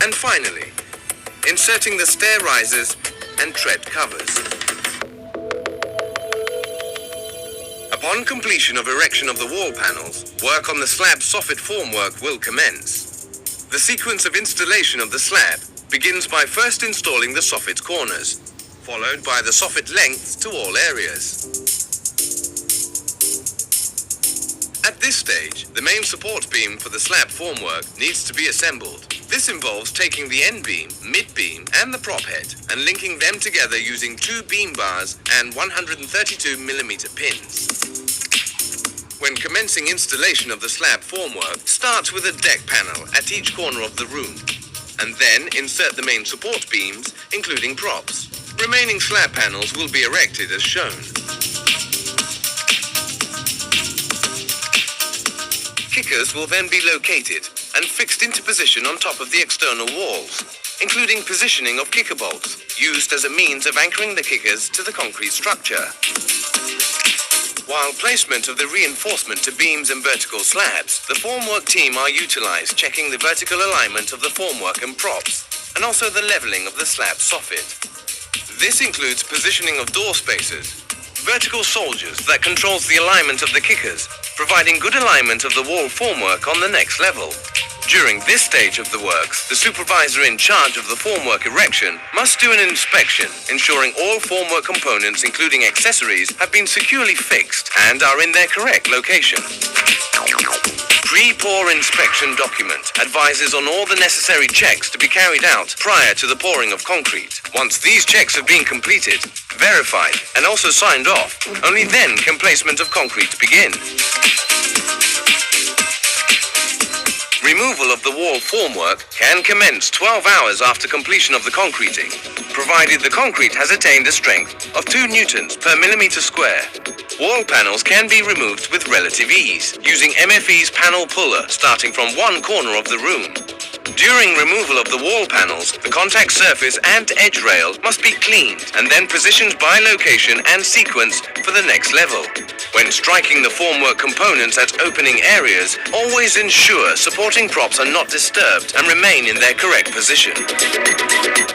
And finally, inserting the stair risers and tread covers. Upon completion of erection of the wall panels, work on the slab soffit formwork will commence. The sequence of installation of the slab begins by first installing the soffit corners, followed by the soffit lengths to all areas. At this stage, the main support beam for the slab formwork needs to be assembled. This involves taking the end beam, mid beam and the prop head and linking them together using 2 beam bars and 132mm pins. When commencing installation of the slab formwork, start with a deck panel at each corner of the room and then insert the main support beams, including props. Remaining slab panels will be erected as shown. Kickers will then be located and fixed into position on top of the external walls, including positioning of kicker bolts, used as a means of anchoring the kickers to the concrete structure. While placement of the reinforcement to beams and vertical slabs, the formwork team are utilized checking the vertical alignment of the formwork and props, and also the leveling of the slab soffit. This includes positioning of door spacers, vertical soldiers that controls the alignment of the kickers, providing good alignment of the wall formwork on the next level. During this stage of the works, the supervisor in charge of the formwork erection must do an inspection, ensuring all formwork components, including accessories, have been securely fixed and are in their correct location. Pre-pour inspection document advises on all the necessary checks to be carried out prior to the pouring of concrete. Once these checks have been completed, verified, and also signed off, only then can placement of concrete begin. Removal of the wall formwork can commence 12 hours after completion of the concreting, provided the concrete has attained a strength of 2 newtons per millimeter square. Wall panels can be removed with relative ease, using MFE's panel puller starting from one corner of the room. During removal of the wall panels, the contact surface and edge rail must be cleaned and then positioned by location and sequence for the next level. When striking the formwork components at opening areas, always ensure supporting props are not disturbed and remain in their correct position.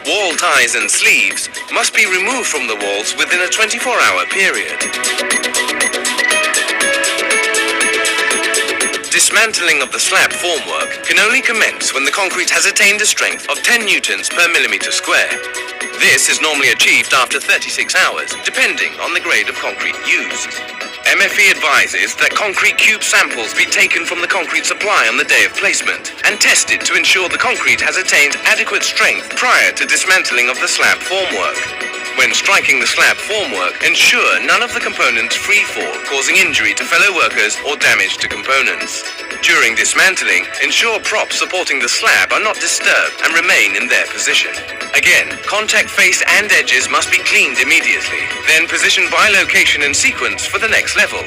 Wall ties and sleeves must be removed from the walls within a 24-hour period. Dismantling of the slab formwork can only commence when the concrete has attained a strength of 10 newtons per millimeter square. This is normally achieved after 36 hours, depending on the grade of concrete used. MFE advises that concrete cube samples be taken from the concrete supply on the day of placement and tested to ensure the concrete has attained adequate strength prior to dismantling of the slab formwork. When striking the slab formwork, ensure none of the components free fall, causing injury to fellow workers or damage to components. During dismantling, ensure props supporting the slab are not disturbed and remain in their position. Again, contact face and edges must be cleaned immediately, then positioned by location and sequence for the next level.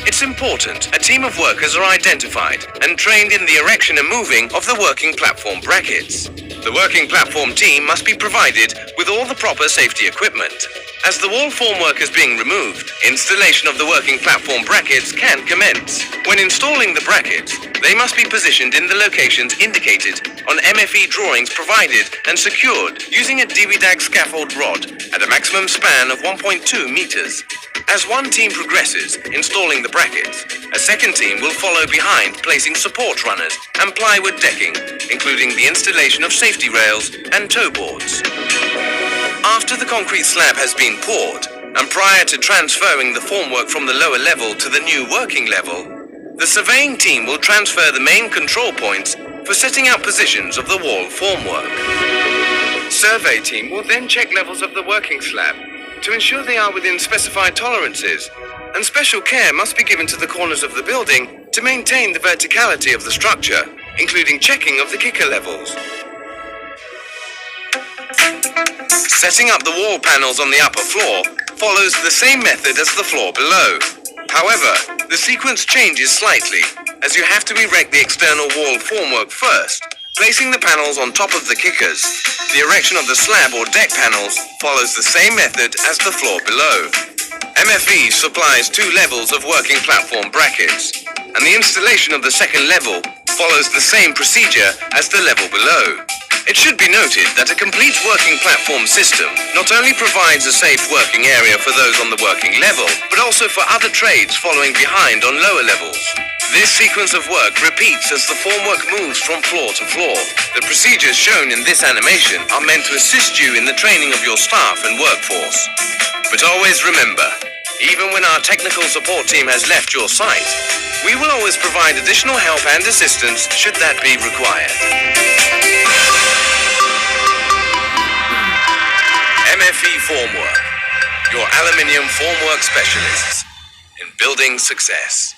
It's important a team of workers are identified and trained in the erection and moving of the working platform brackets. The working platform team must be provided with all the proper safety equipment. As the wall formwork is being removed, installation of the working platform brackets can commence. When installing the brackets, they must be positioned in the locations indicated on MFE drawings provided and secured using a DWDAG scaffold rod at a maximum span of 1.2 meters. As one team progresses, installing the brackets, a second team will follow behind, placing support runners and plywood decking, including the installation of safety rails and toe boards. After the concrete slab has been poured, and prior to transferring the formwork from the lower level to the new working level, the surveying team will transfer the main control points for setting out positions of the wall formwork. Survey team will then check levels of the working slab to ensure they are within specified tolerances, and special care must be given to the corners of the building to maintain the verticality of the structure, including checking of the kicker levels. Setting up the wall panels on the upper floor follows the same method as the floor below. However, the sequence changes slightly, as you have to erect the external wall formwork first, placing the panels on top of the kickers. The erection of the slab or deck panels follows the same method as the floor below. MFE supplies 2 levels of working platform brackets, and the installation of the second level follows the same procedure as the level below. It should be noted that a complete working platform system not only provides a safe working area for those on the working level, but also for other trades following behind on lower levels. This sequence of work repeats as the formwork moves from floor to floor. The procedures shown in this animation are meant to assist you in the training of your staff and workforce. But always remember, even when our technical support team has left your site, we will always provide additional help and assistance should that be required. MFE Formwork, your aluminium formwork specialists in building success.